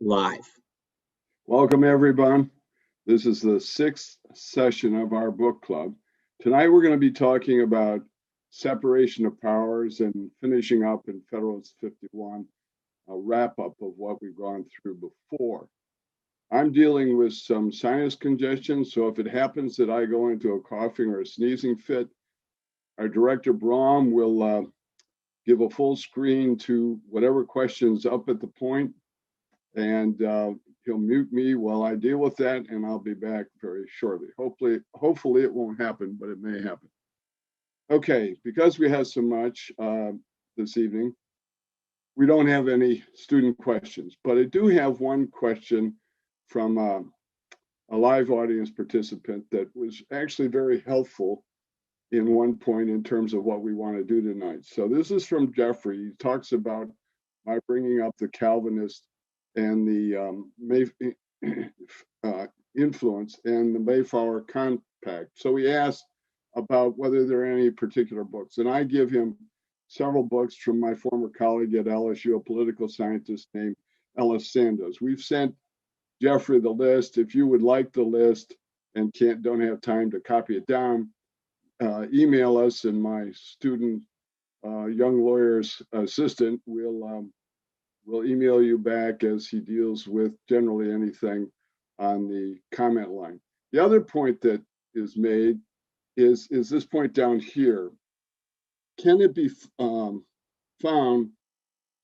live. Welcome, everyone. This is the sixth session of our book club. Tonight, we're going to be talking about separation of powers and finishing up in Federalist 51, a wrap-up of what we've gone through before. I'm dealing with some sinus congestion, so if it happens that I go into a coughing or a sneezing fit, our director, Brahm, will give a full screen to whatever questions up at the point, and he'll mute me while I deal with that, and I'll be back very shortly. Hopefully it won't happen, but it may happen. Okay, because we have so much this evening, we don't have any student questions, but I do have one question from a live audience participant that was actually very helpful in one point in terms of what we want to do tonight. So this is from Jeffrey. He talks about my bringing up the Calvinist and the influence and the Mayflower Compact. So he asked about whether there are any particular books, and I give him several books from my former colleague at LSU, a political scientist named Ellis Sandoz. We've sent Jeffrey the list. If you would like the list and don't have time to copy it down, email us, and my student, young lawyer's assistant, will email you back as he deals with generally anything on the comment line. The other point that is made is this point down here. Can it be found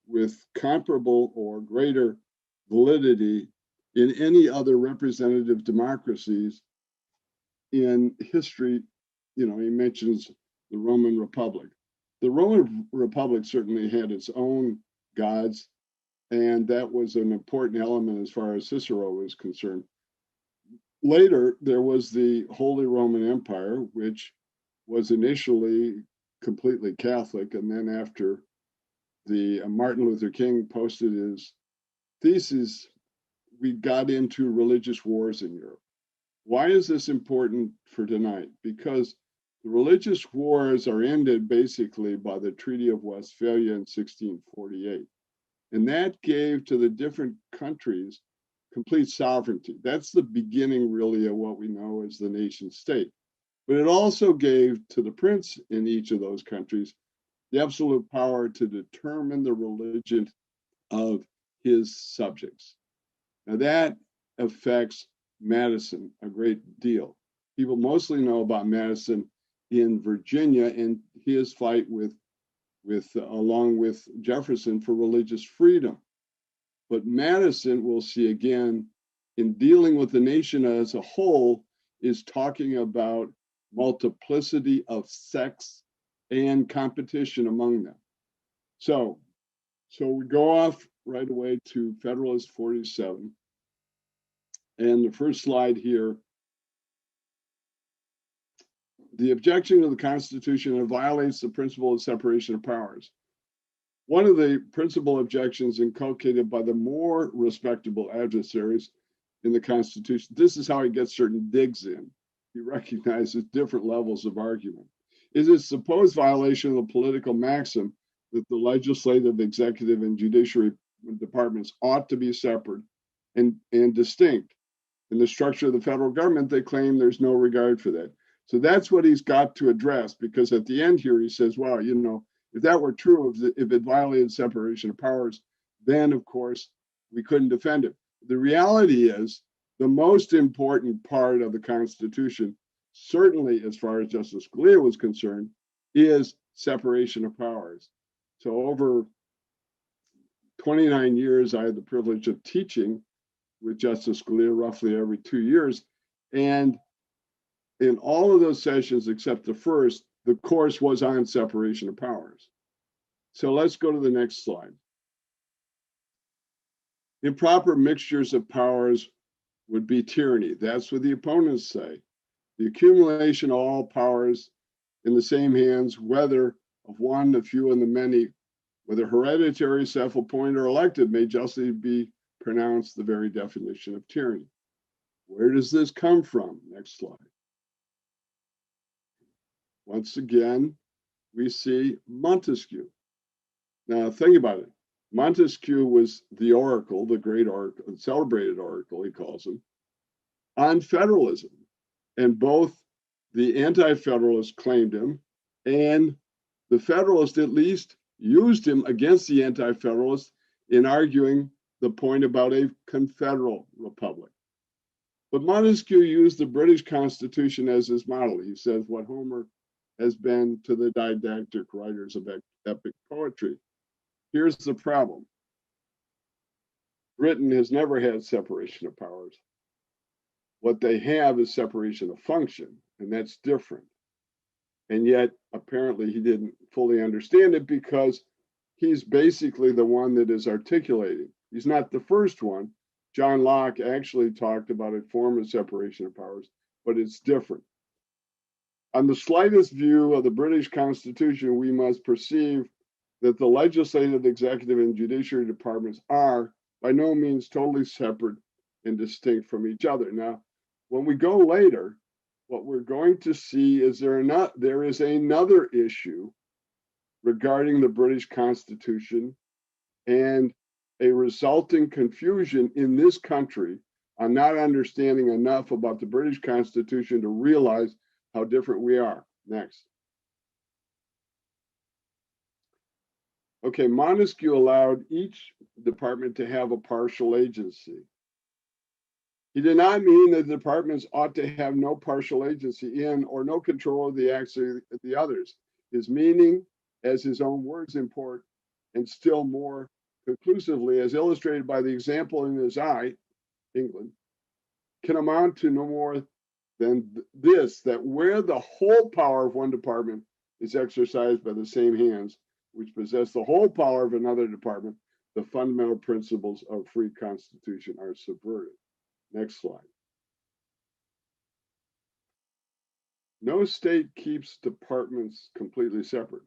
with comparable or greater validity in any other representative democracies in history? You know, he mentions the Roman Republic. The Roman Republic certainly had its own gods, and that was an important element as far as Cicero was concerned. Later, there was the Holy Roman Empire, which was initially completely Catholic, and then after the Martin Luther King posted his thesis, we got into religious wars in Europe. Why is this important for tonight? Because the religious wars are ended basically by the Treaty of Westphalia in 1648. And that gave to the different countries complete sovereignty. That's the beginning, really, of what we know as the nation state. But it also gave to the prince in each of those countries the absolute power to determine the religion of his subjects. Now that affects Madison a great deal. People mostly know about Madison in Virginia and his fight along with Jefferson for religious freedom. But Madison, we'll see again, in dealing with the nation as a whole, is talking about multiplicity of sects and competition among them. So we go off right away to Federalist 47. And the first slide here, the objection to the Constitution violates the principle of separation of powers. One of the principal objections inculcated by the more respectable adversaries in the Constitution, this is how he gets certain digs in. He recognizes different levels of argument. Is its supposed violation of the political maxim that the legislative, executive, and judiciary departments ought to be separate and distinct. In the structure of the federal government, they claim there's no regard for that. So that's what he's got to address, because at the end here, he says, well, you know, if that were true, if it violated separation of powers, then, of course, we couldn't defend it. The reality is the most important part of the Constitution, certainly as far as Justice Scalia was concerned, is separation of powers. So over 29 years, I had the privilege of teaching with Justice Scalia roughly every 2 years. And in all of those sessions, except the first, the course was on separation of powers. So let's go to the next slide. Improper mixtures of powers would be tyranny. That's what the opponents say. The accumulation of all powers in the same hands, whether of one, the few, and the many, whether hereditary, self-appointed, or elected, may justly be pronounced the very definition of tyranny. Where does this come from? Next slide. Once again, we see Montesquieu. Now, think about it. Montesquieu was the oracle, the great oracle, the celebrated oracle, he calls him, on federalism. And both the anti-federalists claimed him, and the Federalists at least used him against the anti-federalists in arguing the point about a confederal republic. But Montesquieu used the British Constitution as his model. He says what Homer has been to the didactic writers of epic poetry. Here's the problem. Britain has never had separation of powers. What they have is separation of function, and that's different. And yet, apparently, he didn't fully understand it because he's basically the one that is articulating. He's not the first one. John Locke actually talked about a form of separation of powers, but it's different. On the slightest view of the British Constitution, we must perceive that the legislative, executive, and judiciary departments are by no means totally separate and distinct from each other. Now, when we go later, what we're going to see is there is another issue regarding the British Constitution and a resulting confusion in this country on not understanding enough about the British Constitution to realize how different we are. Next. Okay, Montesquieu allowed each department to have a partial agency. He did not mean that the departments ought to have no partial agency in or no control of the acts of the others. His meaning, as his own words import, and still more conclusively, as illustrated by the example in his eye, England, can amount to no more than this, that where the whole power of one department is exercised by the same hands, which possess the whole power of another department, the fundamental principles of free constitution are subverted. Next slide. No state keeps departments completely separate.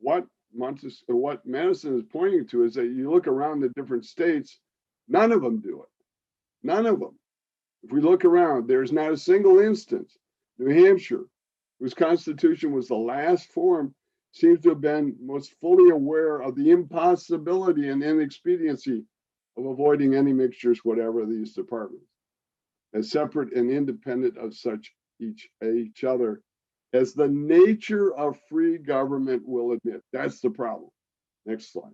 What Madison is pointing to is that you look around the different states, none of them do it. None of them. If we look around, there's not a single instance. New Hampshire, whose constitution was the last formed, seems to have been most fully aware of the impossibility and inexpediency of avoiding any mixtures whatever of these departments, as separate and independent of such each other as the nature of free government will admit. That's the problem. Next slide.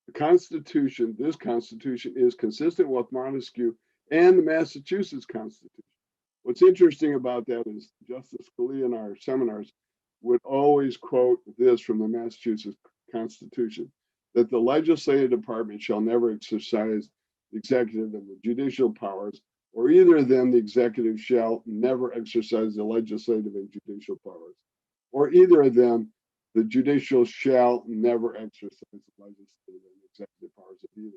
The Constitution, this Constitution, is consistent with Montesquieu and the Massachusetts Constitution. What's interesting about that is Justice Scalia in our seminars would always quote this from the Massachusetts Constitution, that the legislative department shall never exercise the executive and the judicial powers, or either of them the executive shall never exercise the legislative and judicial powers, or either of them the judicial shall never exercise the legislative and executive powers of either.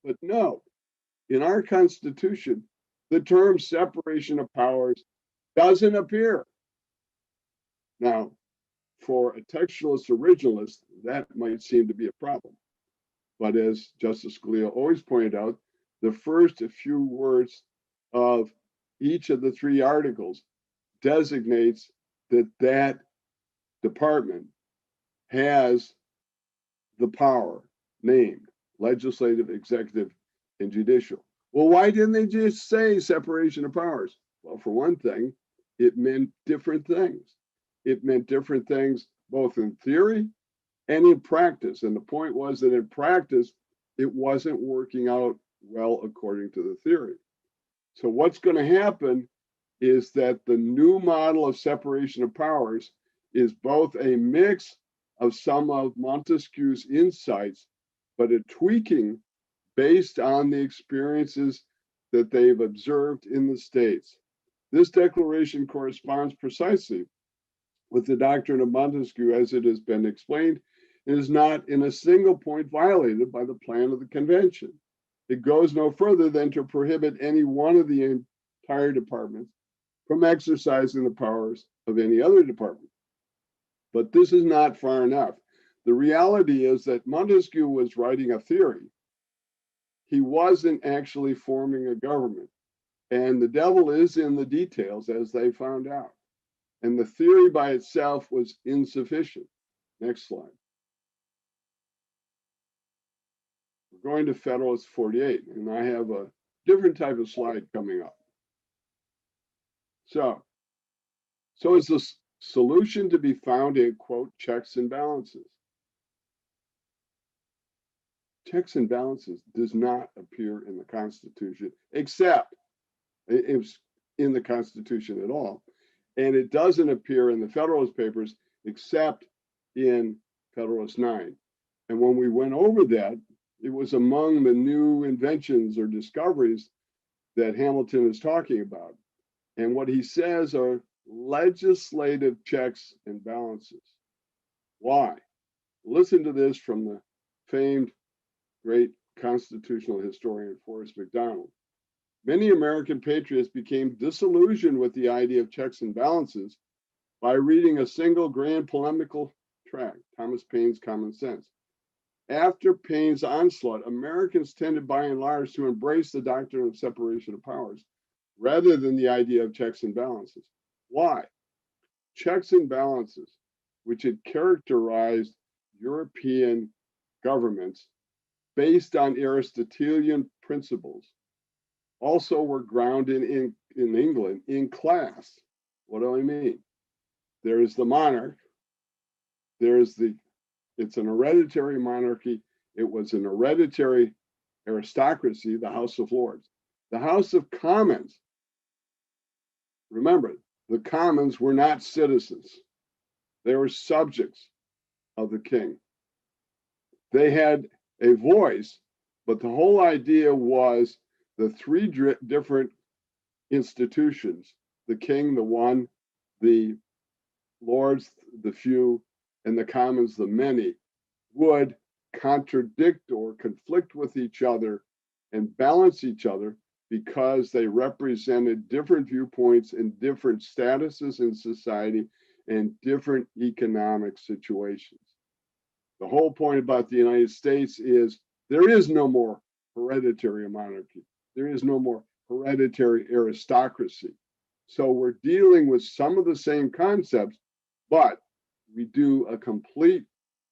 But no, in our Constitution, the term separation of powers doesn't appear. Now, for a textualist originalist, that might seem to be a problem. But as Justice Scalia always pointed out, the first few words of each of the three articles designates that that department has the power named legislative, executive, and judicial. Well, why didn't they just say separation of powers? Well, for one thing, it meant different things. It meant different things both in theory and in practice. And the point was that in practice, it wasn't working out well according to the theory. So what's going to happen is that the new model of separation of powers is both a mix of some of Montesquieu's insights, but a tweaking based on the experiences that they've observed in the states. This declaration corresponds precisely with the doctrine of Montesquieu as it has been explained and is not in a single point violated by the plan of the convention. It goes no further than to prohibit any one of the entire departments from exercising the powers of any other department. But this is not far enough. The reality is that Montesquieu was writing a theory. He wasn't actually forming a government. And the devil is in the details, as they found out. And the theory by itself was insufficient. Next slide. We're going to Federalist 48, and I have a different type of slide coming up. So is the solution to be found in, quote, checks and balances? Checks and balances does not appear in the Constitution, except it's in the Constitution at all. And it doesn't appear in the Federalist Papers, except in Federalist 9. And when we went over that, it was among the new inventions or discoveries that Hamilton is talking about. And what he says are legislative checks and balances. Why? Listen to this from the famed great constitutional historian Forrest McDonald. Many American patriots became disillusioned with the idea of checks and balances by reading a single grand polemical tract, Thomas Paine's Common Sense. After Paine's onslaught, Americans tended by and large to embrace the doctrine of separation of powers rather than the idea of checks and balances. Why? Checks and balances, which had characterized European governments based on Aristotelian principles, also were grounded in England in class. What do I mean? There is the monarch. It's an hereditary monarchy. It was an hereditary aristocracy, the House of Lords. The House of Commons, remember, the Commons were not citizens. They were subjects of the king. They had a voice, but the whole idea was the three different institutions, the king, the one, the lords, the few, and the commons, the many, would contradict or conflict with each other and balance each other because they represented different viewpoints and different statuses in society and different economic situations. The whole point about the United States is there is no more hereditary monarchy. There is no more hereditary aristocracy. So we're dealing with some of the same concepts, but we do a complete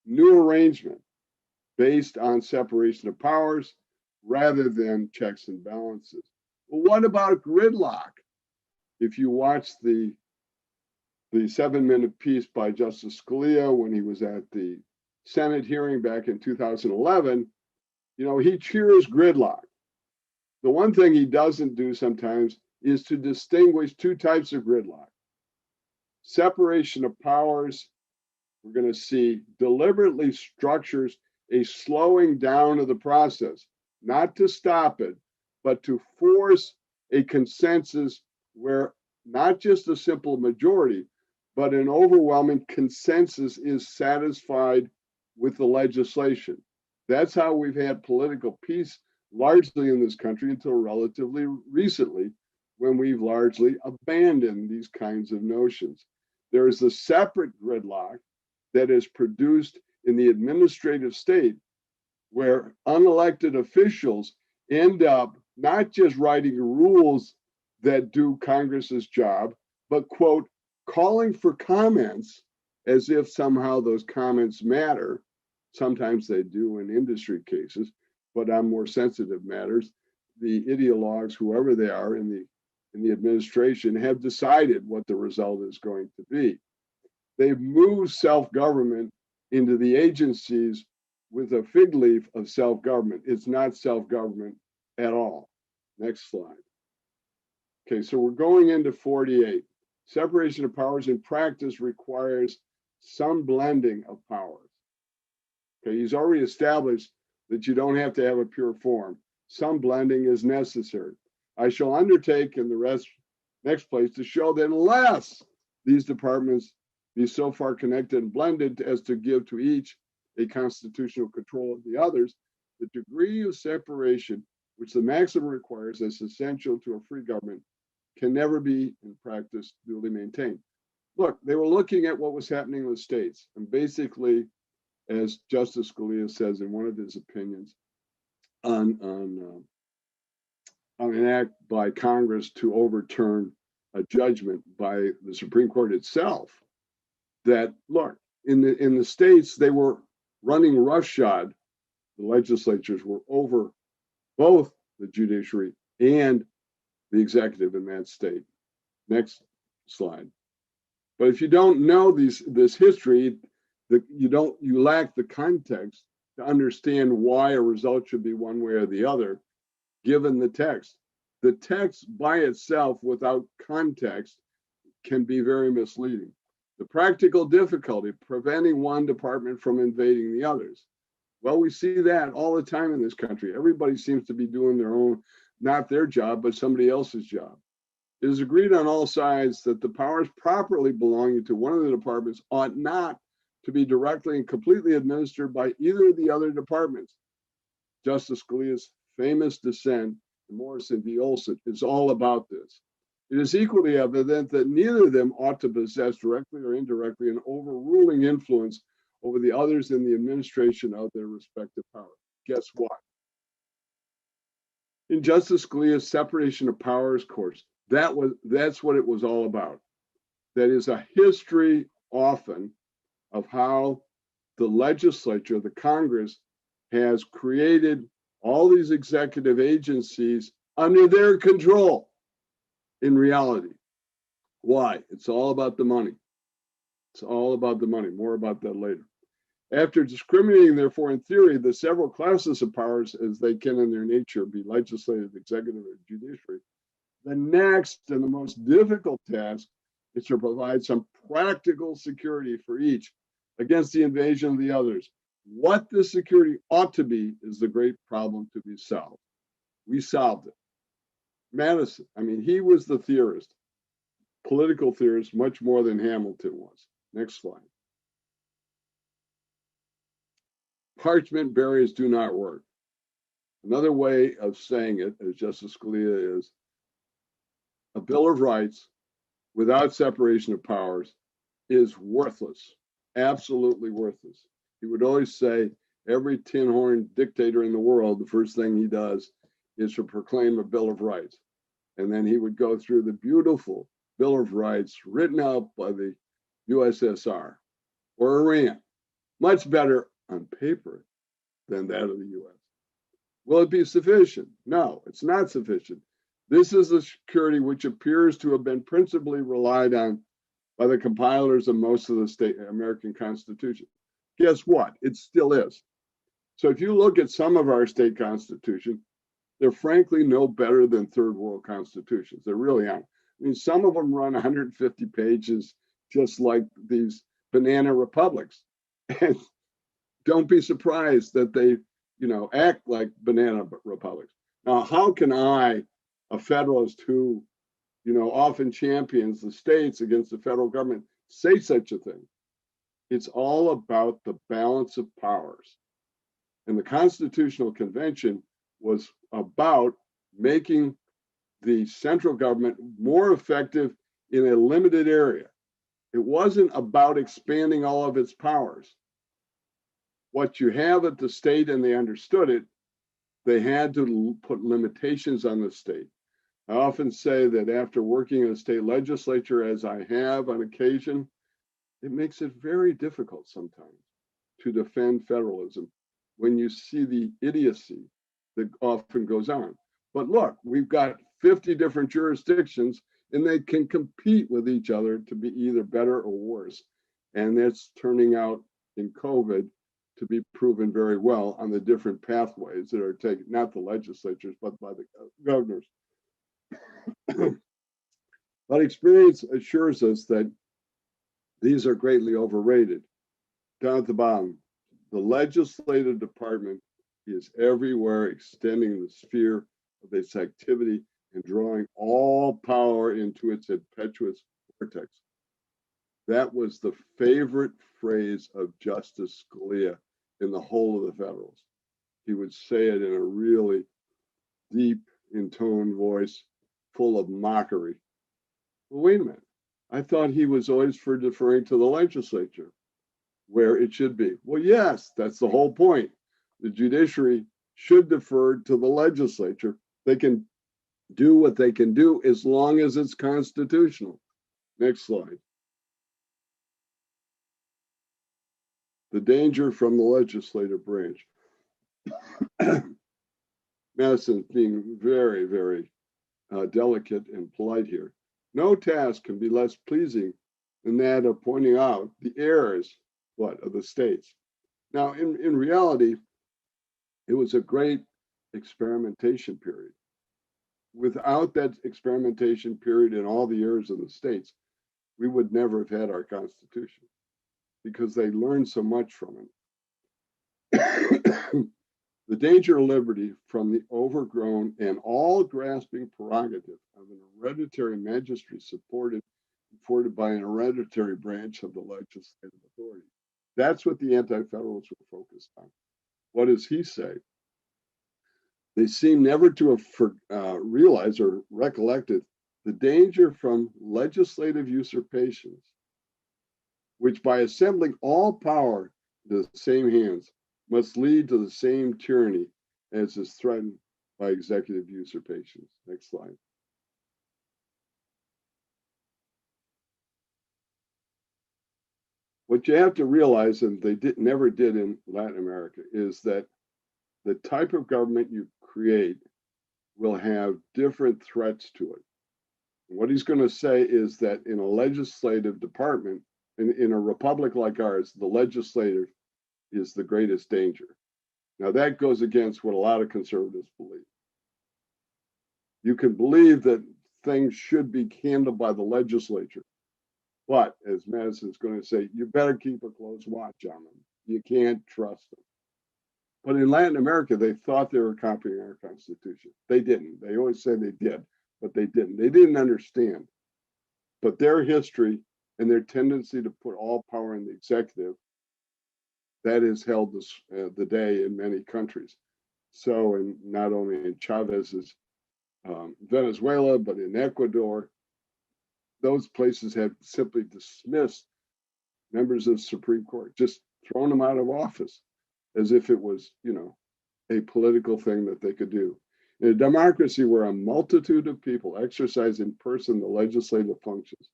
new arrangement based on separation of powers rather than checks and balances. Well, what about gridlock? If you watch the 7-minute piece by Justice Scalia when he was at the Senate hearing back in 2011, he cheers gridlock. The one thing he doesn't do sometimes is to distinguish two types of gridlock. Separation of powers, we're going to see, deliberately structures a slowing down of the process, not to stop it, but to force a consensus where not just a simple majority, but an overwhelming consensus is satisfied with the legislation. That's how we've had political peace largely in this country until relatively recently, when we've largely abandoned these kinds of notions. There is a separate gridlock that is produced in the administrative state, where unelected officials end up not just writing rules that do Congress's job, but, quote, calling for comments as if somehow those comments matter. Sometimes they do in industry cases, but on more sensitive matters, the ideologues, whoever they are in the administration, have decided what the result is going to be. They've moved self-government into the agencies with a fig leaf of self-government. It's not self-government at all. Next slide. Okay, so we're going into 48. Separation of powers in practice requires some blending of powers. Okay, he's already established that you don't have to have a pure form. Some blending is necessary. I shall undertake in the next place to show that unless these departments be so far connected and blended as to give to each a constitutional control of the others, the degree of separation which the maxim requires as essential to a free government can never be in practice duly maintained. Look, they were looking at what was happening in the states, and basically, as Justice Scalia says in one of his opinions on an act by Congress to overturn a judgment by the Supreme Court itself, that look, in the states, they were running roughshod the legislatures were over both the judiciary and the executive in that state. Next slide. But if you don't know this history, you lack the context to understand why a result should be one way or the other, given the text. The text by itself, without context, can be very misleading. The practical difficulty, preventing one department from invading the others. Well, we see that all the time in this country. Everybody seems to be doing their own, not their job, but somebody else's job. It is agreed on all sides that the powers properly belonging to one of the departments ought not to be directly and completely administered by either of the other departments. Justice Scalia's famous dissent in Morrison v. Olson is all about this. It is equally evident that neither of them ought to possess directly or indirectly an overruling influence over the others in the administration of their respective powers. Guess what? In Justice Scalia's separation of powers course, that's what it was all about. That is a history often of how the legislature, the Congress, has created all these executive agencies under their control in reality. Why? It's all about the money. It's all about the money. More about that later. After discriminating, therefore, in theory, the several classes of powers as they can in their nature be legislative, executive, or judiciary, the next and the most difficult task is to provide some practical security for each against the invasion of the others. What this security ought to be is the great problem to be solved. We solved it. Madison, he was the theorist, political theorist, much more than Hamilton was. Next slide. Parchment barriers do not work. Another way of saying it, as Justice Scalia is, a Bill of Rights without separation of powers is worthless, absolutely worthless. He would always say every tin horn dictator in the world, the first thing he does is to proclaim a Bill of Rights. And then he would go through the beautiful Bill of Rights written out by the USSR or Iran, much better on paper than that of the US. Will it be sufficient? No, it's not sufficient. This is the security which appears to have been principally relied on by the compilers of most of the state American Constitution. Guess what? It still is. So if you look at some of our state constitutions, they're frankly no better than third world constitutions. They really aren't. Some of them run 150 pages, just like these banana republics. And don't be surprised that they, act like banana republics. Now, how can I, a Federalist who, often champions the states against the federal government, say such a thing? It's all about the balance of powers. And the Constitutional Convention was about making the central government more effective in a limited area. It wasn't about expanding all of its powers. What you have at the state, and they understood it, they had to put limitations on the state. I often say that after working in a state legislature, as I have on occasion, it makes it very difficult sometimes to defend federalism when you see the idiocy that often goes on. But look, we've got 50 different jurisdictions and they can compete with each other to be either better or worse. And that's turning out in COVID to be proven very well on the different pathways that are taken, not the legislatures, but by the governors. But experience assures us that these are greatly overrated. Down at the bottom, the legislative department is everywhere, extending the sphere of its activity and drawing all power into its impetuous vortex. That was the favorite phrase of Justice Scalia in the whole of the Federalists. He would say it in a really deep intoned voice, full of mockery. Well, wait a minute. I thought he was always for deferring to the legislature, where it should be. Well, yes, that's the whole point. The judiciary should defer to the legislature. They can do what they can do as long as it's constitutional. Next slide. The danger from the legislative branch. Madison being very, very delicate and polite here. No task can be less pleasing than that of pointing out the errors, of the states. Now, in reality, it was a great experimentation period. Without that experimentation period and all the errors of the states, we would never have had our Constitution because they learned so much from it. The danger of liberty from the overgrown and all-grasping prerogative of an hereditary magistrate supported by an hereditary branch of the legislative authority. That's what the anti-federalists were focused on. What does he say? They seem never to have realized or recollected the danger from legislative usurpations, which by assembling all power in the same hands must lead to the same tyranny as is threatened by executive usurpations. Next slide. What you have to realize, and they never did in Latin America, is that the type of government you create will have different threats to it. And what he's going to say is that in a legislative department, in a republic like ours, the legislative is the greatest danger. Now that goes against what a lot of conservatives believe. You can believe that things should be handled by the legislature, but as Madison's going to say, you better keep a close watch on them. You can't trust them. But in Latin America, they thought they were copying our Constitution. They didn't. They always say they did, but they didn't. They didn't understand. But their history and their tendency to put all power in the executive, that has held the day in many countries. So, and not only in Chavez's Venezuela, but in Ecuador, those places have simply dismissed members of the Supreme Court, just thrown them out of office as if it was, a political thing that they could do. In a democracy where a multitude of people exercise in person the legislative functions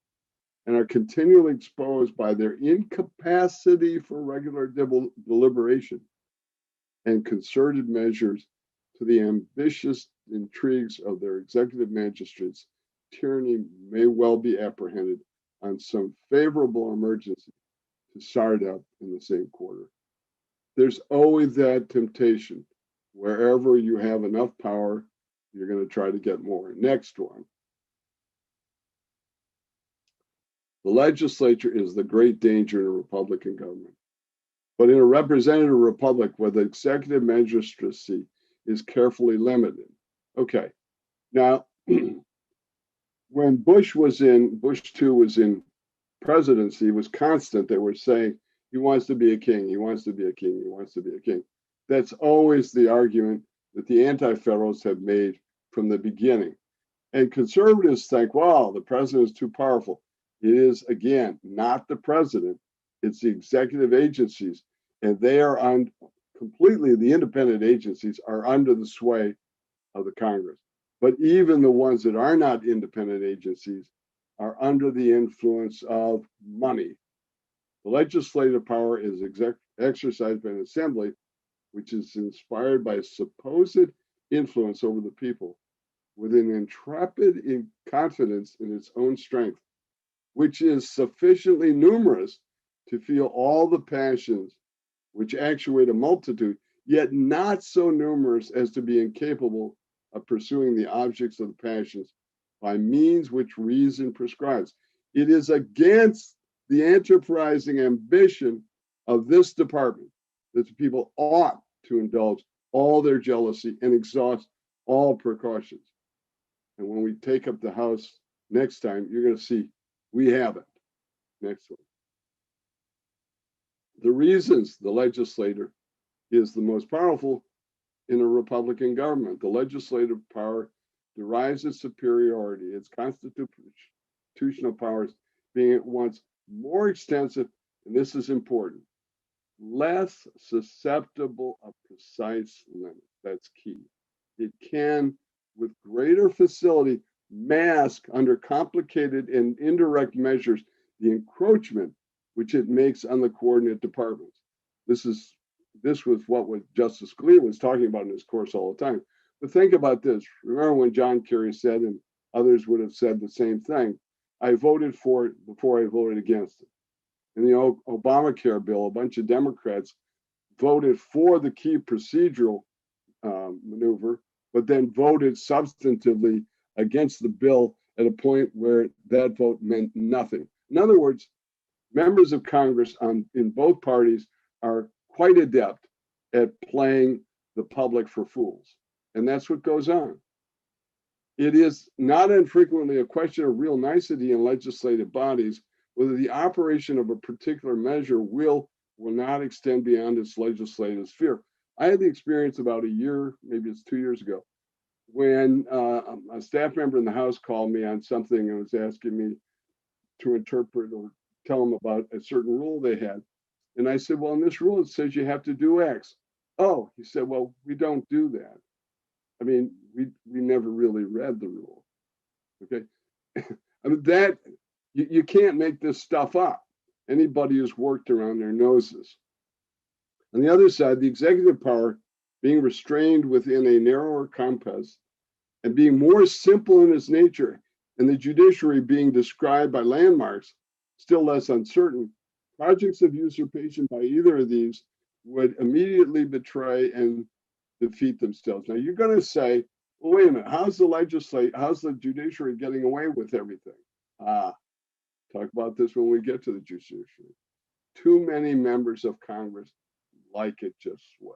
and are continually exposed by their incapacity for regular deliberation and concerted measures to the ambitious intrigues of their executive magistrates, tyranny may well be apprehended on some favorable emergency to start up in the same quarter. There's always that temptation. Wherever you have enough power, you're going to try to get more. Next one. The legislature is the great danger in a Republican government. But in a representative republic where the executive magistracy is carefully limited. Okay, now, when Bush II was in presidency, it was constant. They were saying, he wants to be a king, he wants to be a king, he wants to be a king. That's always the argument that the anti-federalists have made from the beginning. And conservatives think, wow, the president is too powerful. It is, again, not the president, it's the executive agencies. And they are completely, the independent agencies are under the sway of the Congress. But even the ones that are not independent agencies are under the influence of money. The legislative power is exercised by an assembly, which is inspired by a supposed influence over the people, with an intrepid confidence in its own strength, which is sufficiently numerous to feel all the passions which actuate a multitude, yet not so numerous as to be incapable of pursuing the objects of the passions by means which reason prescribes. It is against the enterprising ambition of this department that the people ought to indulge all their jealousy and exhaust all precautions. And when we take up the House next time, you're going to see we have it. Next one. The reasons the legislator is the most powerful in a Republican government. The legislative power derives its superiority, its constitutional powers being at once more extensive, and this is important, less susceptible of precise limits. That's key. It can, with greater facility, mask under complicated and indirect measures the encroachment which it makes on the coordinate departments. This is this was what Justice Scalia was talking about in his course all the time. But think about this. Remember when John Kerry said, and others would have said the same thing, I voted for it before I voted against it. In the Obamacare bill, a bunch of Democrats voted for the key procedural maneuver, but then voted substantively against the bill at a point where that vote meant nothing. In other words, members of Congress in both parties are quite adept at playing the public for fools. And that's what goes on. It is not infrequently a question of real nicety in legislative bodies whether the operation of a particular measure will not extend beyond its legislative sphere. I had the experience about a year, maybe it's 2 years ago, when a staff member in the House called me on something and was asking me to interpret or tell them about a certain rule they had. And I said, well, in this rule, it says you have to do X. Oh, he said, well, we don't do that. I mean, we never really read the rule. Okay. I mean, that you can't make this stuff up. Anybody who's worked around there knows this. On the other side, the executive power being restrained within a narrower compass and being more simple in its nature, and the judiciary being described by landmarks still less uncertain, projects of usurpation by either of these would immediately betray and defeat themselves. Now you're going to say, well, wait a minute, how's the judiciary getting away with everything? Talk about this when we get to the judiciary. Too many members of Congress like it just well.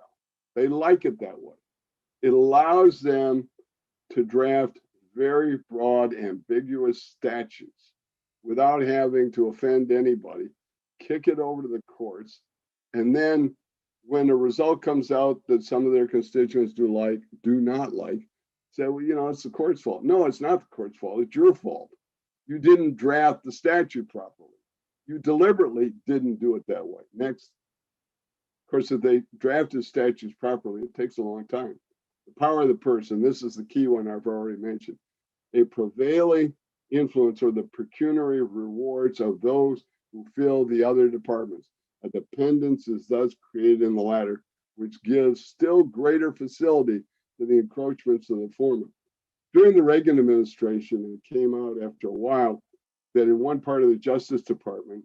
They like it that way. It allows them to draft very broad, ambiguous statutes without having to offend anybody, kick it over to the courts, and then when a result comes out that some of their constituents do not like, say, well, you know, it's the court's fault. No, it's not the court's fault. It's your fault. You didn't draft the statute properly. You deliberately didn't do it that way. Next. Of course, if they drafted statutes properly, it takes a long time. The power of the person, this is the key one I've already mentioned. A prevailing influence or the pecuniary rewards of those who fill the other departments. A dependence is thus created in the latter, which gives still greater facility to the encroachments of the former. During the Reagan administration, it came out after a while that in one part of the Justice Department,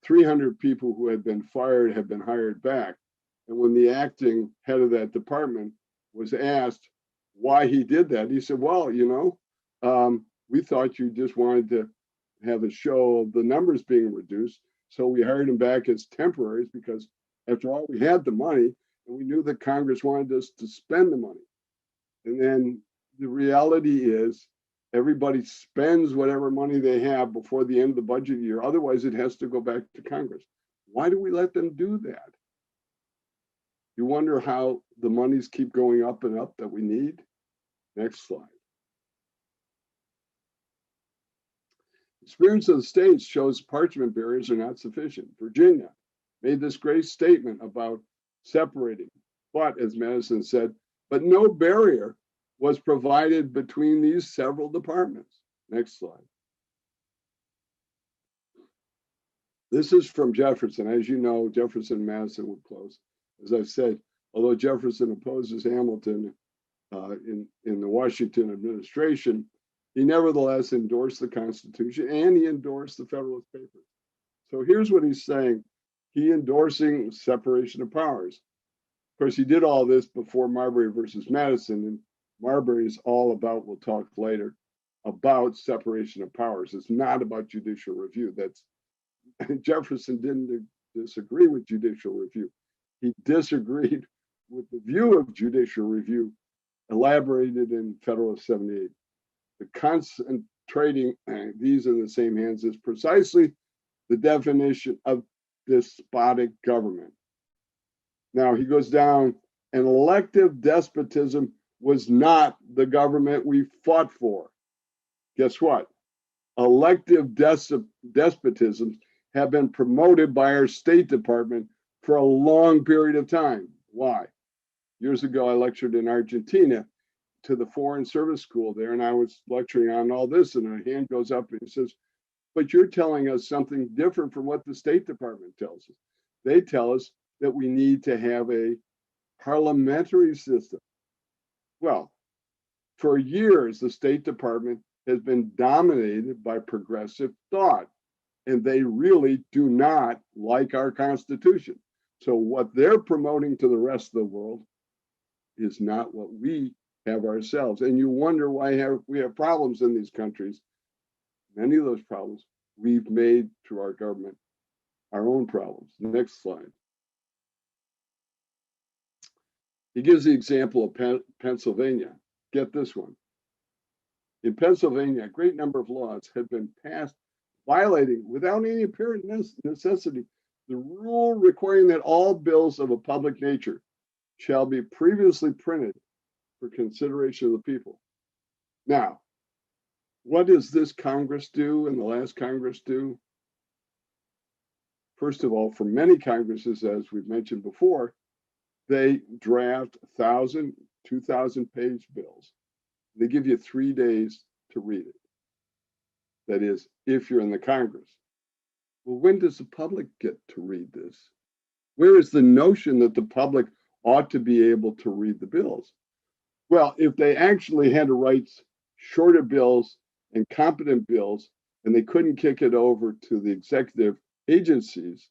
300 people who had been fired had been hired back. And when the acting head of that department was asked why he did that, he said, well, you know, we thought you just wanted to have a show of the numbers being reduced. So we hired him back as temporaries because after all, we had the money and we knew that Congress wanted us to spend the money. And then the reality is everybody spends whatever money they have before the end of the budget year. Otherwise, it has to go back to Congress. Why do we let them do that? You wonder how the monies keep going up and up that we need? Next slide. Experience of the states shows parchment barriers are not sufficient. Virginia made this great statement about separating, but as Madison said, but no barrier was provided between these several departments. Next slide. This is from Jefferson. As you know, Jefferson and Madison were close. As I said, although Jefferson opposes Hamilton in the Washington administration, he nevertheless endorsed the Constitution and he endorsed the Federalist Papers. So here's what he's saying. He endorsing separation of powers. Of course, he did all this before Marbury versus Madison, and Marbury is all about, we'll talk later, about separation of powers. It's not about judicial review. That's Jefferson didn't disagree with judicial review. He disagreed with the view of judicial review elaborated in Federalist 78. The concentrating these in the same hands is precisely the definition of despotic government. Now he goes down, an elective despotism was not the government we fought for. Guess what? Elective despotisms have been promoted by our State Department for a long period of time. Why? Years ago, I lectured in Argentina to the Foreign Service School there, and I was lecturing on all this, and a hand goes up and he says, but you're telling us something different from what the State Department tells us. They tell us that we need to have a parliamentary system. Well, for years, the State Department has been dominated by progressive thought, and they really do not like our Constitution. So what they're promoting to the rest of the world is not what we have ourselves. And you wonder why we have problems in these countries. Many of those problems we've made through our government our own problems. Next slide. He gives the example of Pennsylvania. Get this one. In Pennsylvania, a great number of laws have been passed violating, without any apparent necessity, the rule requiring that all bills of a public nature shall be previously printed for consideration of the people. Now, what does this Congress do and the last Congress do? First of all, for many Congresses, as we've mentioned before, they draft 1,000, 2,000-page bills. They give you 3 days to read it. That is, if you're in the Congress. Well, when does the public get to read this? Where is the notion that the public ought to be able to read the bills? Well, if they actually had to write shorter bills and competent bills, and they couldn't kick it over to the executive agencies,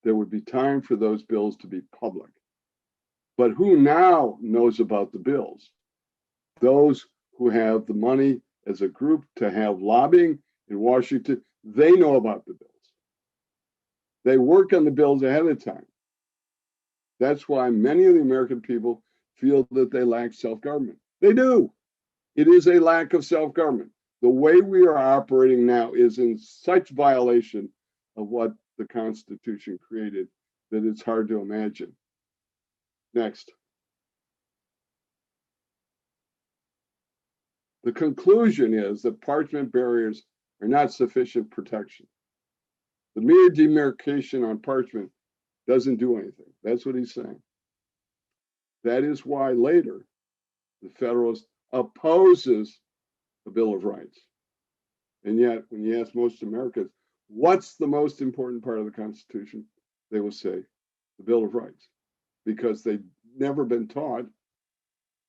there would be time for those bills to be public. But who now knows about the bills? Those who have the money as a group to have lobbying in Washington, they know about the bills. They work on the bills ahead of time. That's why many of the American people feel that they lack self-government. They do. It is a lack of self-government. The way we are operating now is in such violation of what the Constitution created that it's hard to imagine. Next. The conclusion is that parchment barriers are not sufficient protection. The mere demarcation on parchment doesn't do anything. That's what he's saying. That is why later the Federalist opposes the Bill of Rights. And yet, when you ask most Americans, what's the most important part of the Constitution? They will say the Bill of Rights, because they've never been taught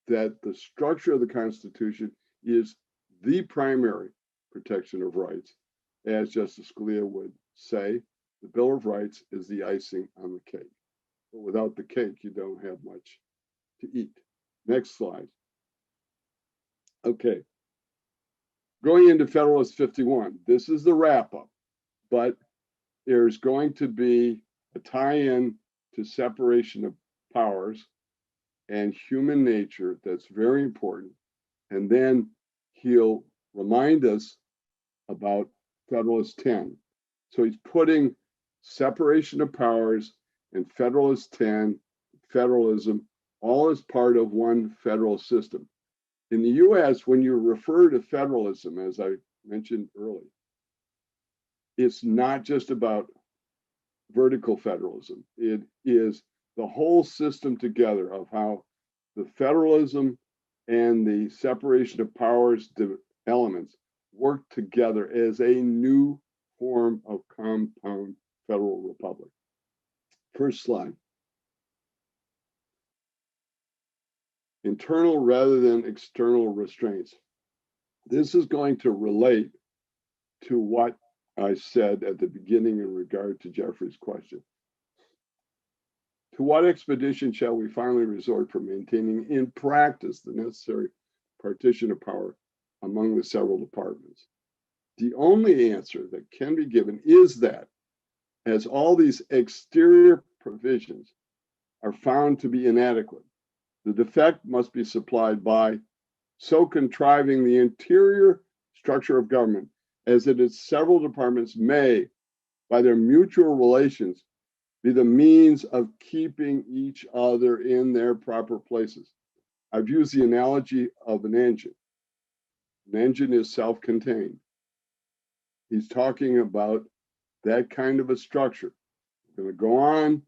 that the structure of the Constitution is the primary protection of rights. As Justice Scalia would say, the Bill of Rights is the icing on the cake. But without the cake, you don't have much to eat. Next slide. Okay. Going into Federalist 51, this is the wrap-up, but there's going to be a tie-in to separation of powers and human nature that's very important. And then he'll remind us about Federalist 10. So he's putting separation of powers and Federalist 10, federalism, all as part of one federal system. In the US, when you refer to federalism, as I mentioned earlier, it's not just about vertical federalism. It is the whole system together of how the federalism and the separation of powers elements work together as a new form of compound federal republic. First slide. Internal rather than external restraints. This is going to relate to what I said at the beginning in regard to Jeffrey's question. To what expedition shall we finally resort for maintaining in practice the necessary partition of power among the several departments? The only answer that can be given is that, as all these exterior provisions are found to be inadequate, the defect must be supplied by so contriving the interior structure of government as that its several departments may, by their mutual relations, be the means of keeping each other in their proper places. I've used the analogy of an engine. An engine is self-contained. He's talking about that kind of a structure. I'm going to go on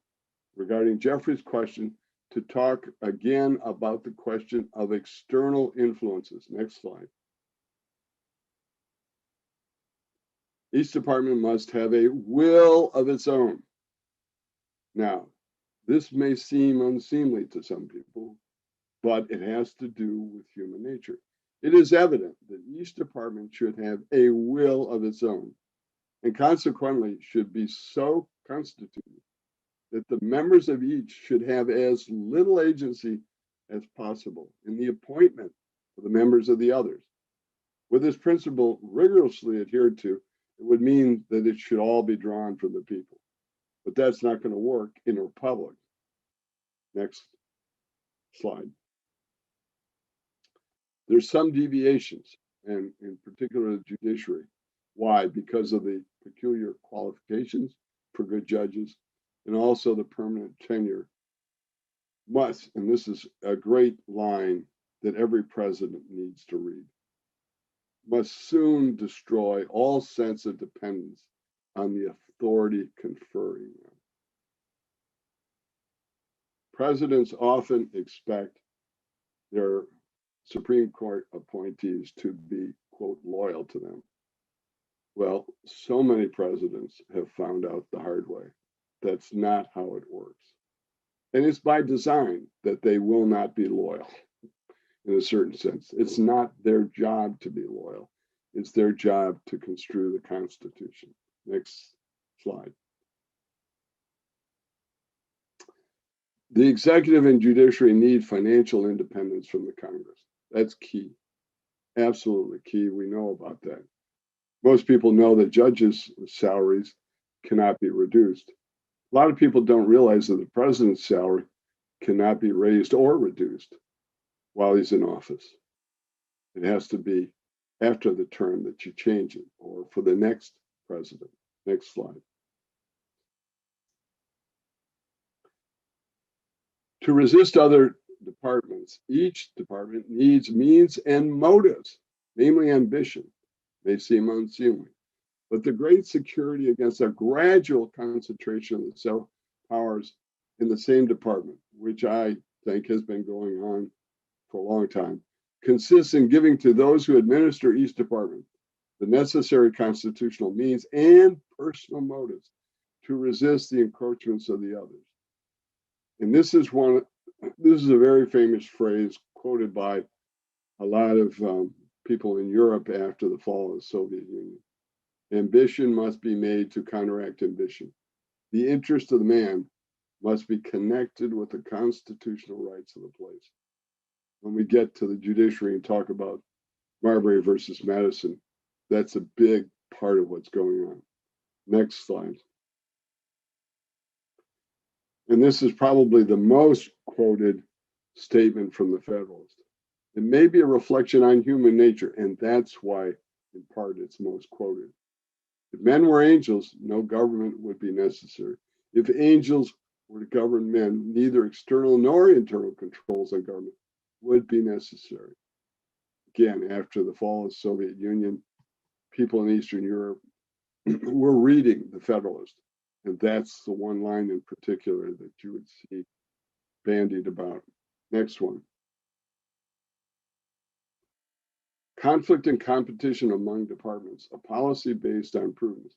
regarding Jeffrey's question to talk again about the question of external influences. Next slide. Each department must have a will of its own. Now, This may seem unseemly to some people, but it has to do with human nature. It is evident that each department should have a will of its own, and consequently should be so constituted that the members of each should have as little agency as possible in the appointment of the members of the others. With this principle rigorously adhered to, it would mean that it should all be drawn from the people. But that's not going to work in a republic. Next slide. There's some deviations, and in particular the judiciary. Why? Because of the peculiar qualifications for good judges, and also the permanent tenure must, and this is a great line that every president needs to read, must soon destroy all sense of dependence on the authority conferring them. Presidents often expect their Supreme Court appointees to be, quote, loyal to them. Well, so many presidents have found out the hard way. That's not how it works. And it's by design that they will not be loyal in a certain sense. It's not their job to be loyal. It's their job to construe the Constitution. Next slide. The executive and judiciary need financial independence from the Congress. That's key. Absolutely key. We know about that. Most people know that judges' salaries cannot be reduced. A lot of people don't realize that the president's salary cannot be raised or reduced while he's in office. It has to be after the term that you change it, or for the next president. Next slide. To resist other departments, each department needs means and motives, namely ambition. May seem unseemly, but the great security against a gradual concentration of the self powers in the same department, which I think has been going on for a long time, consists in giving to those who administer each department the necessary constitutional means and personal motives to resist the encroachments of the others. And this is a very famous phrase quoted by a lot of people in Europe after the fall of the Soviet Union. Ambition must be made to counteract ambition. The interest of the man must be connected with the constitutional rights of the place. When we get to the judiciary and talk about Marbury versus Madison, that's a big part of what's going on. Next slide. And this is probably the most quoted statement from the Federalist. It may be a reflection on human nature, and that's why, in part, it's most quoted. If men were angels, no government would be necessary. If angels were to govern men, neither external nor internal controls on government would be necessary. Again, after the fall of the Soviet Union, people in Eastern Europe were reading the Federalist, and that's the one line in particular that you would see bandied about. Next one. Conflict and competition among departments, a policy based on prudence.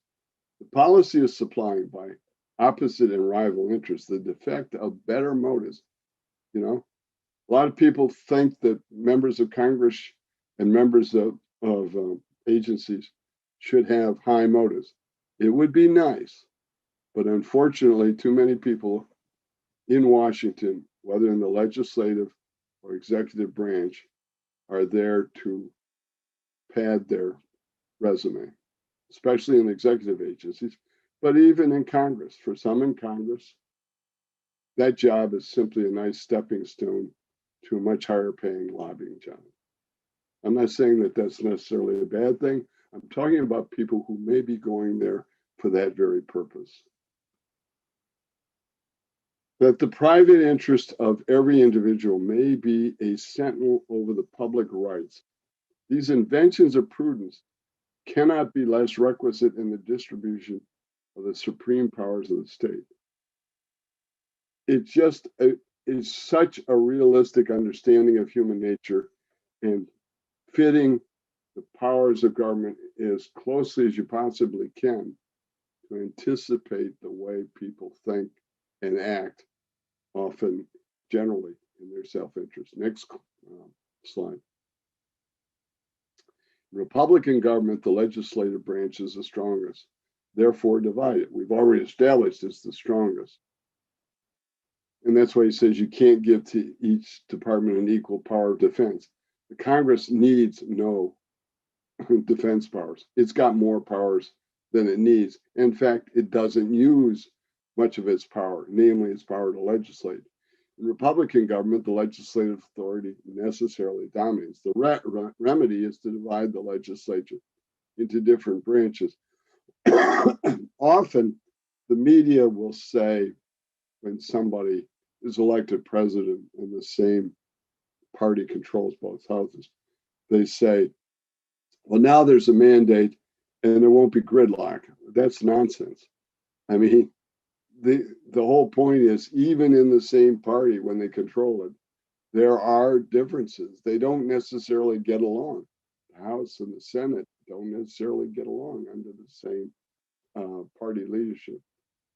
The policy is supplying by opposite and rival interests the defect of better motives. You know, a lot of people think that members of Congress and members of agencies should have high motives. It would be nice, but unfortunately, too many people in Washington, whether in the legislative or executive branch, are there to pad their resume, especially in executive agencies, but even in Congress. For some in Congress, that job is simply a nice stepping stone to a much higher paying lobbying job. I'm not saying that that's necessarily a bad thing. I'm talking about people who may be going there for that very purpose. That the private interest of every individual may be a sentinel over the public rights. These inventions of prudence cannot be less requisite in the distribution of the supreme powers of the state. It's such a realistic understanding of human nature and fitting the powers of government as closely as you possibly can to anticipate the way people think and act often generally in their self-interest. Next slide. Republican government, the legislative branch is the strongest, therefore divided. We've already established it's the strongest. And that's why he says you can't give to each department an equal power of defense. The Congress needs no defense powers. It's got more powers than it needs. In fact, it doesn't use much of its power, namely its power to legislate. In Republican government, the legislative authority necessarily dominates. The remedy is to divide the legislature into different branches. Often, the media will say, when somebody is elected president and the same party controls both houses, they say, well, now there's a mandate and there won't be gridlock. That's nonsense. I mean, the whole point is, even in the same party, when they control it, there are differences. They don't necessarily get along. The House and the Senate don't necessarily get along under the same party leadership.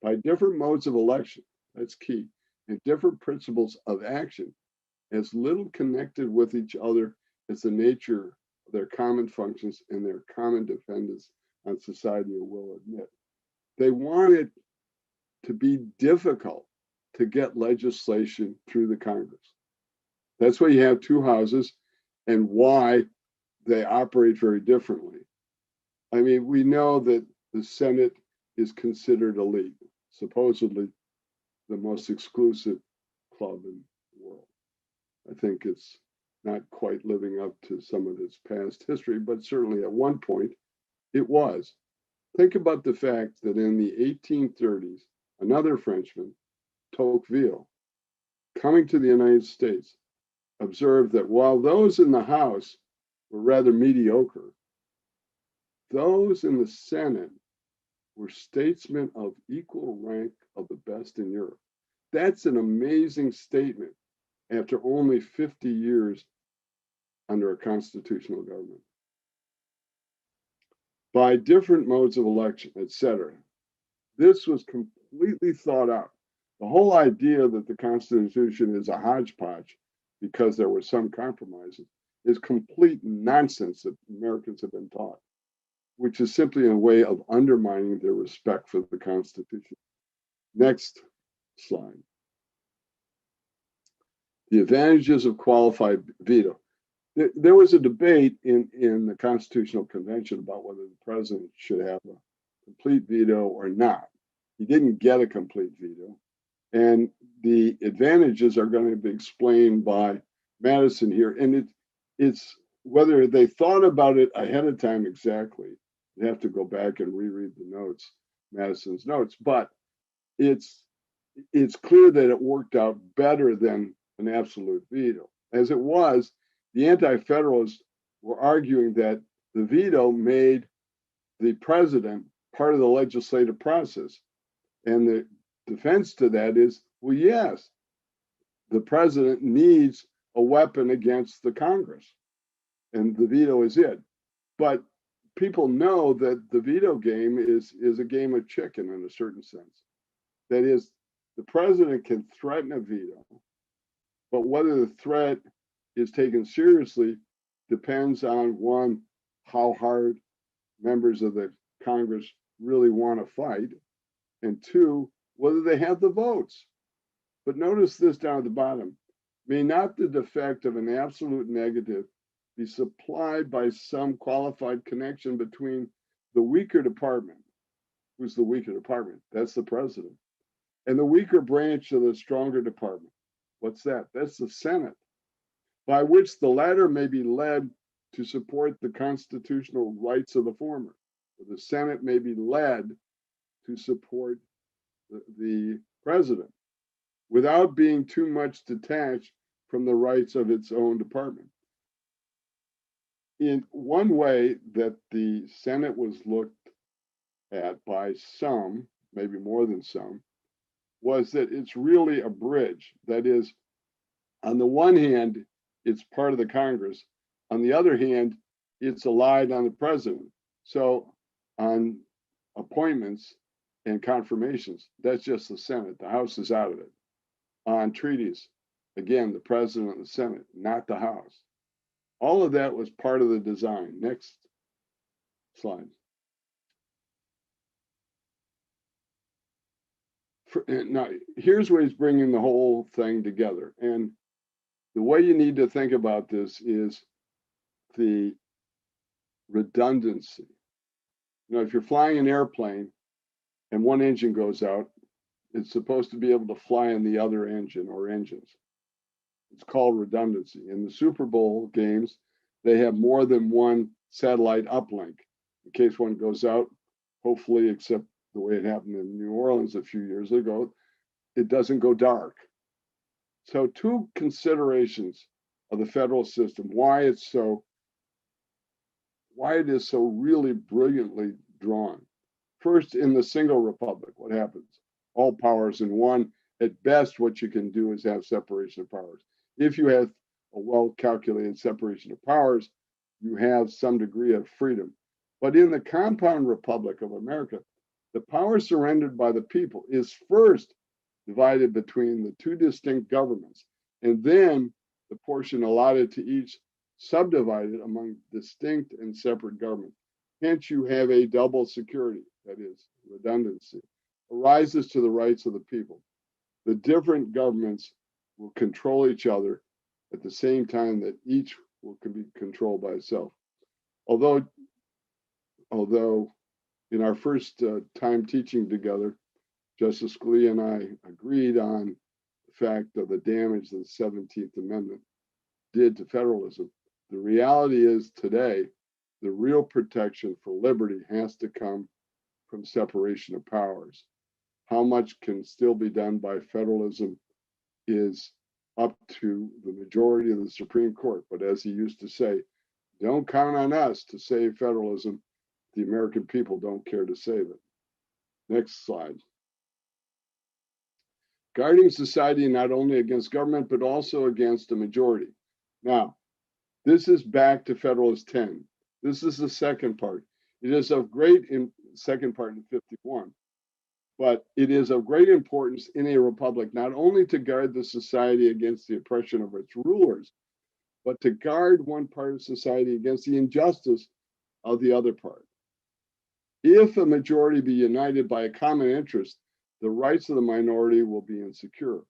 By different modes of election, that's key, and different principles of action, as little connected with each other as the nature of their common functions and their common dependence on society will admit. They want it to be difficult to get legislation through the Congress. That's why you have two houses and why they operate very differently. I mean, we know that the Senate is considered elite, supposedly the most exclusive club in the world. I think it's not quite living up to some of its past history, but certainly at one point it was. Think about the fact that in the 1830s, another Frenchman, Tocqueville, coming to the United States, observed that while those in the House were rather mediocre, those in the Senate were statesmen of equal rank of the best in Europe. That's an amazing statement after only 50 years under a constitutional government. By different modes of election, etc. This was completely thought out. The whole idea that the Constitution is a hodgepodge because there were some compromises is complete nonsense that Americans have been taught, which is simply a way of undermining their respect for the Constitution. Next slide. The advantages of qualified veto. There was a debate in the Constitutional Convention about whether the president should have a complete veto or not. He didn't get a complete veto. And the advantages are going to be explained by Madison here. And it's whether they thought about it ahead of time exactly. You have to go back and reread the notes, Madison's notes. But it's clear that it worked out better than an absolute veto. As it was, the anti-federalists were arguing that the veto made the president part of the legislative process. And the defense to that is, well, yes, the president needs a weapon against the Congress, and the veto is it. But people know that the veto game is a game of chicken in a certain sense. That is, the president can threaten a veto, but whether the threat is taken seriously depends on, one, how hard members of the Congress really want to fight, and two, whether they have the votes. But notice this down at the bottom. May not the defect of an absolute negative be supplied by some qualified connection between the weaker department, who's the weaker department? That's the president. And the weaker branch of the stronger department. What's that? That's the Senate, by which the latter may be led to support the constitutional rights of the former. The Senate may be led to support the president without being too much detached from the rights of its own department. In one way that the Senate was looked at by some, maybe more than some, was that it's really a bridge. That is, on the one hand, it's part of the Congress. On the other hand, it's allied on the president. So on appointments and confirmations, that's just the Senate. The House is out of it. on treaties. Again, the president and the Senate, not the House. All of that was part of the design. Next slide. Now, here's where he's bringing the whole thing together. And the way you need to think about this is the redundancy. You know, if you're flying an airplane and one engine goes out, it's supposed to be able to fly in the other engine or engines. It's called redundancy. In the Super Bowl games, they have more than one satellite uplink in case one goes out, hopefully, except the way it happened in New Orleans a few years ago, it doesn't go dark. So two considerations of the federal system, why it is so really brilliantly drawn. First, in the single republic, what happens? All powers in one. At best, what you can do is have separation of powers. If you have a well-calculated separation of powers, you have some degree of freedom. But in the compound republic of America, the power surrendered by the people is first divided between the two distinct governments, and then the portion allotted to each subdivided among distinct and separate governments. Hence, you have a double security, that is, redundancy, arises to the rights of the people. The different governments will control each other at the same time that each can be controlled by itself. Although in our first time teaching together, Justice Scalia and I agreed on the fact of the damage that the 17th Amendment did to federalism. The reality is today, the real protection for liberty has to come from separation of powers. How much can still be done by federalism is up to the majority of the Supreme Court. But as he used to say, don't count on us to save federalism. The American people don't care to save it. Next slide. Guarding society not only against government, but also against a majority. Now, this is back to Federalist 10. This is the second part. It is of great, second part in 51, but it is of great importance in a republic, not only to guard the society against the oppression of its rulers, but to guard one part of society against the injustice of the other part. If a majority be united by a common interest, the rights of the minority will be insecure.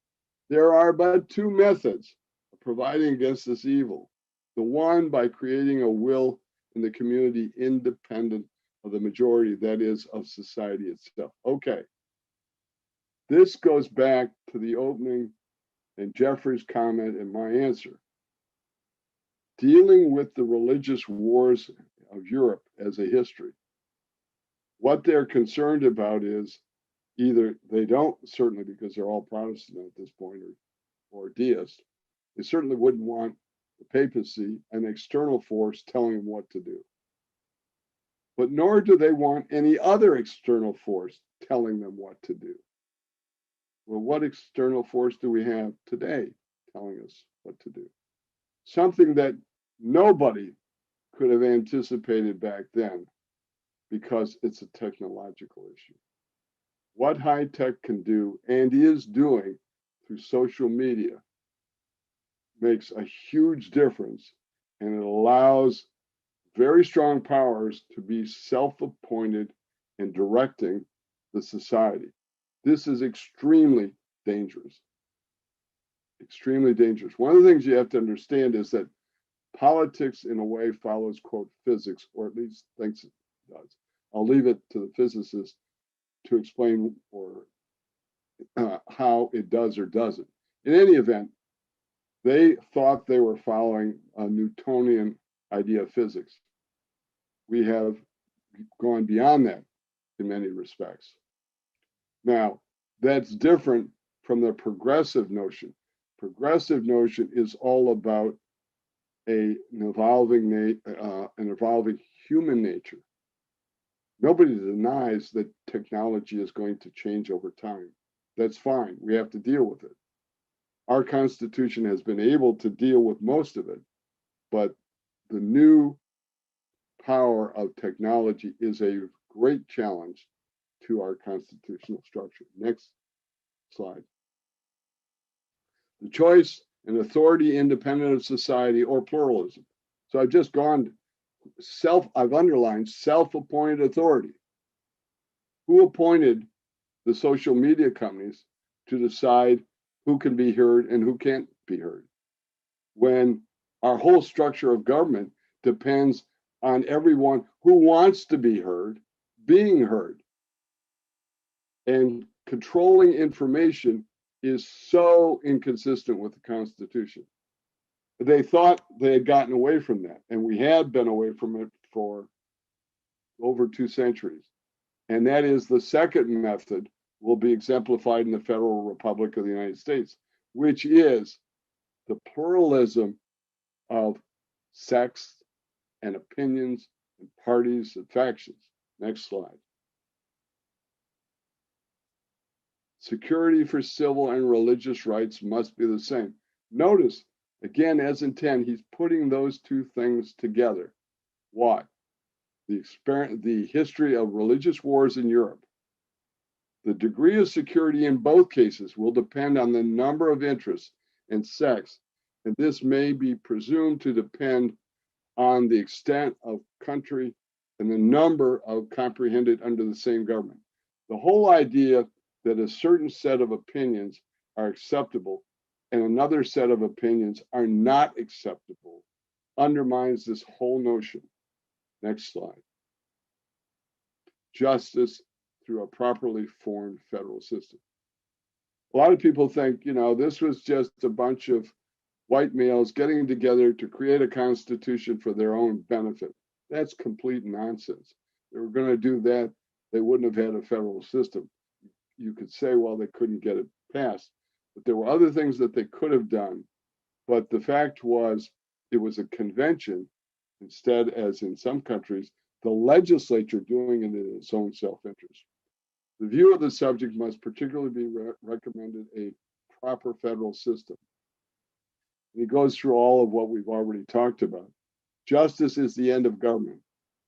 There are but two methods of providing against this evil. The one, by creating a will in the community independent of the majority, that is, of society itself. Okay. This goes back to the opening and Jeffrey's comment and my answer. Dealing with the religious wars of Europe as a history, what they're concerned about is either they don't, certainly because they're all Protestant at this point, or deist, they certainly wouldn't want the papacy, an external force, telling them what to do. But nor do they want any other external force telling them what to do. Well, what external force do we have today telling us what to do? Something that nobody could have anticipated back then, because it's a technological issue. What high tech can do and is doing through social media makes a huge difference, and it allows very strong powers to be self-appointed and directing the society. This is extremely dangerous. Extremely dangerous. One of the things you have to understand is that politics, in a way, follows, quote, physics, or at least thinks it does. I'll leave it to the physicists to explain or how it does or doesn't. In any event, they thought they were following a Newtonian idea of physics. We have gone beyond that in many respects. Now, that's different from the progressive notion. Progressive notion is all about an evolving human nature. Nobody denies that technology is going to change over time. That's fine. We have to deal with it. Our Constitution has been able to deal with most of it, but the new power of technology is a great challenge to our constitutional structure. Next slide. The choice and authority independent of society or pluralism. So I've just gone I've underlined self-appointed authority. Who appointed the social media companies to decide who can be heard and who can't be heard? When our whole structure of government depends on everyone who wants to be heard being heard. And controlling information is so inconsistent with the Constitution. They thought they had gotten away from that, and we had been away from it for over 2 centuries. And that is the second method will be exemplified in the Federal Republic of the United States, which is the pluralism of sects and opinions and parties and factions. Next slide. Security for civil and religious rights must be the same. Notice, again, as in 10, he's putting those two things together. Why? The history of religious wars in Europe. The degree of security in both cases will depend on the number of interests and sects, and this may be presumed to depend on the extent of country and the number of comprehended under the same government. The whole idea that a certain set of opinions are acceptable and another set of opinions are not acceptable undermines this whole notion. Next slide. Justice through a properly formed federal system. A lot of people think, this was just a bunch of white males getting together to create a constitution for their own benefit. That's complete nonsense. They were going to do that, they wouldn't have had a federal system. You could say, well, they couldn't get it passed, but there were other things that they could have done. But the fact was, it was a convention instead, as in some countries, the legislature doing it in its own self-interest. The view of the subject must particularly be recommended a proper federal system. And he goes through all of what we've already talked about. Justice is the end of government.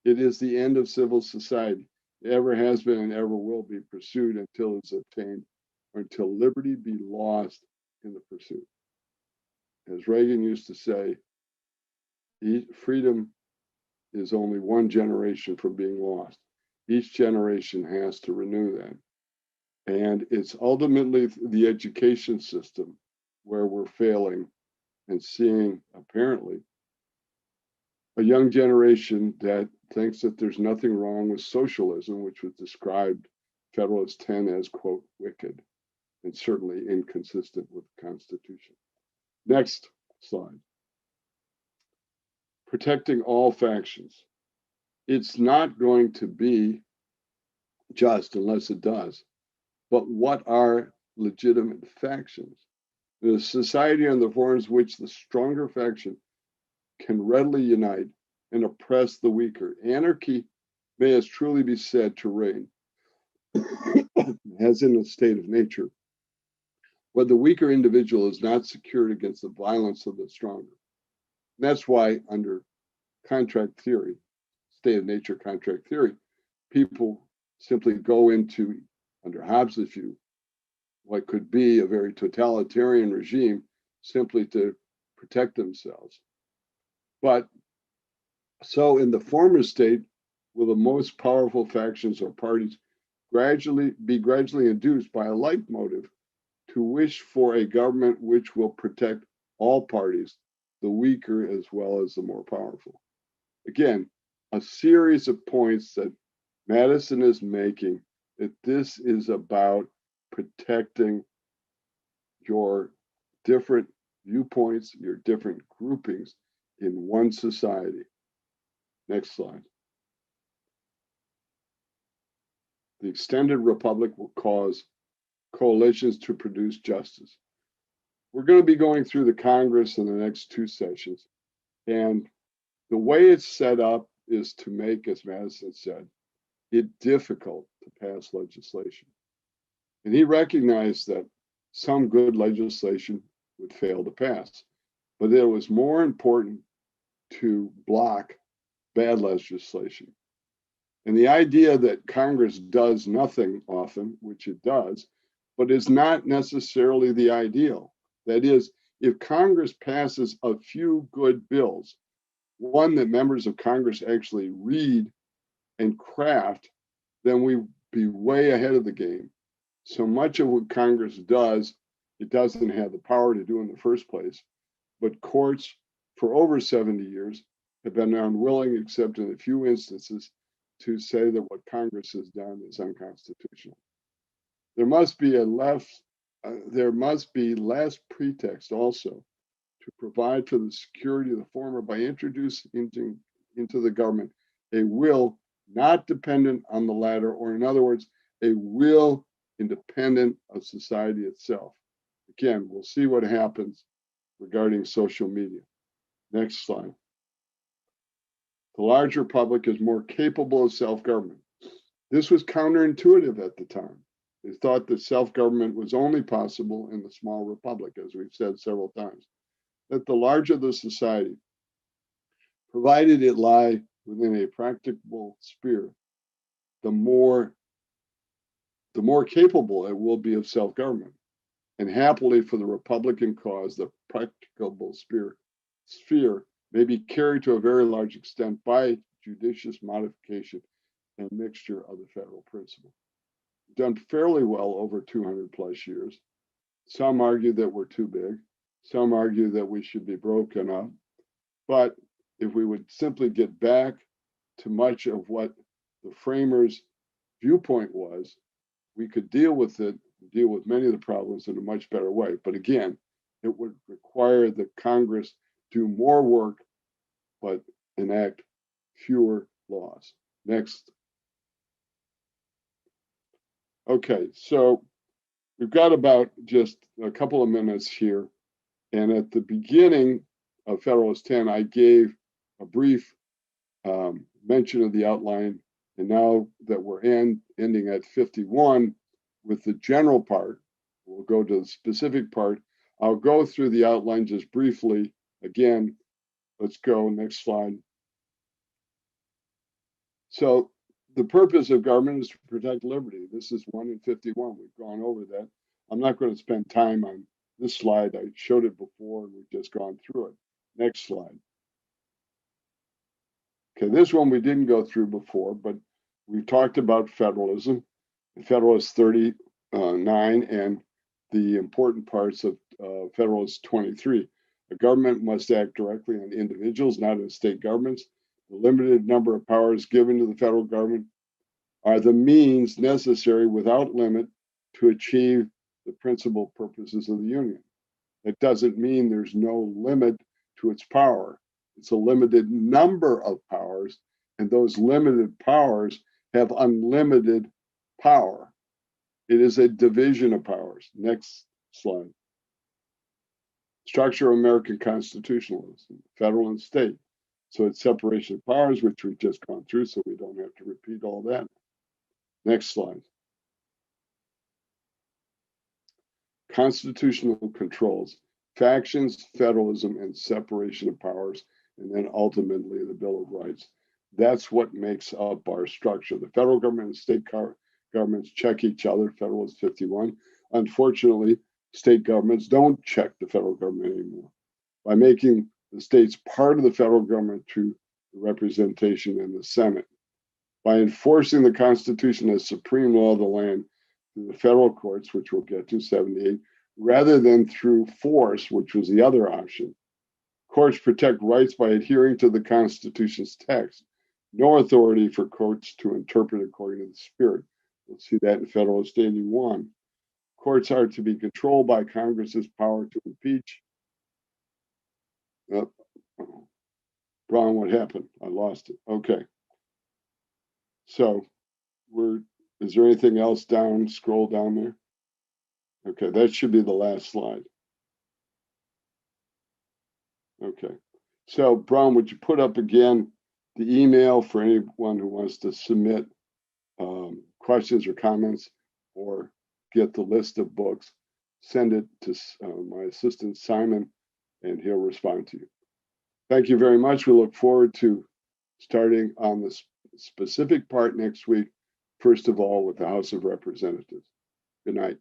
It is the end of civil society. It ever has been and ever will be pursued until it's obtained, or until liberty be lost in the pursuit. As Reagan used to say, freedom is only one generation from being lost. Each generation has to renew that. And it's ultimately the education system where we're failing and seeing, apparently, a young generation that thinks that there's nothing wrong with socialism, which was described Federalist 10 as, quote, wicked, and certainly inconsistent with the Constitution. Next slide. Protecting all factions. It's not going to be just unless it does. But what are legitimate factions? The society on the forms which the stronger faction can readily unite and oppress the weaker. Anarchy may as truly be said to reign as in a state of nature, where the weaker individual is not secured against the violence of the stronger. And that's why under contract theory, state of nature contract theory, people simply go into, under Hobbes's view, what could be a very totalitarian regime simply to protect themselves. But so in the former state, will the most powerful factions or parties gradually induced by a like motive to wish for a government which will protect all parties, the weaker as well as the more powerful. Again, a series of points that Madison is making, that this is about protecting your different viewpoints, your different groupings in one society. Next slide. The extended republic will cause coalitions to produce justice. We're going to be going through the Congress in the next 2 sessions, and the way it's set up is to make, as Madison said, it difficult to pass legislation. And he recognized that some good legislation would fail to pass, but it was more important to block bad legislation. And the idea that Congress does nothing often, which it does, but is not necessarily the ideal. That is, if Congress passes a few good bills, one that members of Congress actually read and craft, then we'd be way ahead of the game. So much of what Congress does, it doesn't have the power to do in the first place. But courts, for over 70 years, have been unwilling, except in a few instances, to say that what Congress has done is unconstitutional. There must be less pretext also to provide for the security of the former by introducing into the government a will not dependent on the latter, or in other words, a will independent of society itself. Again, we'll see what happens regarding social media. Next slide. The large republic is more capable of self-government. This was counterintuitive at the time. They thought that self-government was only possible in the small republic, as we've said several times. That the larger the society, provided it lie within a practicable sphere, the more capable it will be of self-government. And happily for the Republican cause, the practicable sphere may be carried to a very large extent by judicious modification and mixture of the federal principle. Done fairly well over 200 plus years. Some argue that we're too big. Some argue that we should be broken up. But if we would simply get back to much of what the framers' viewpoint was, we could deal with many of the problems in a much better way. But again, it would require that Congress do more work, but enact fewer laws. Next. Okay, so we've got about just a couple of minutes here. And at the beginning of Federalist 10, I gave a brief mention of the outline. And now that we're ending at 51 with the general part, we'll go to the specific part. I'll go through the outline just briefly. Again, let's go, next slide. So the purpose of government is to protect liberty. This is 1 in 51. We've gone over that. I'm not going to spend time on this slide. I showed it before and we've just gone through it. Next slide. Okay, this one we didn't go through before, but we've talked about federalism, Federalist 39, and the important parts of Federalist 23. A government must act directly on individuals, not on state governments. The limited number of powers given to the federal government are the means necessary without limit to achieve the principal purposes of the Union. That doesn't mean there's no limit to its power. It's a limited number of powers, and those limited powers have unlimited power. It is a division of powers. Next slide. Structure of American constitutionalism, federal and state. So it's separation of powers, which we've just gone through, so we don't have to repeat all that. Next slide. Constitutional controls, factions, federalism, and separation of powers, and then ultimately the Bill of Rights. That's what makes up our structure. The federal government and state governments check each other, Federalist 51. Unfortunately, state governments don't check the federal government anymore. By making the states part of the federal government through the representation in the Senate, by enforcing the Constitution as supreme law of the land through the federal courts, which we'll get to, 78, rather than through force, which was the other option. Courts protect rights by adhering to the Constitution's text. No authority for courts to interpret according to the spirit. We'll see that in Federalist 81. Courts are to be controlled by Congress's power to impeach. Brian, what happened? I lost it. Okay. So is there anything else down? Scroll down there. Okay, that should be the last slide. Okay. So, Brian, would you put up again the email for anyone who wants to submit questions or comments or get the list of books? Send it to my assistant, Simon, and he'll respond to you. Thank you very much. We look forward to starting on the specific part next week, first of all, with the House of Representatives. Good night.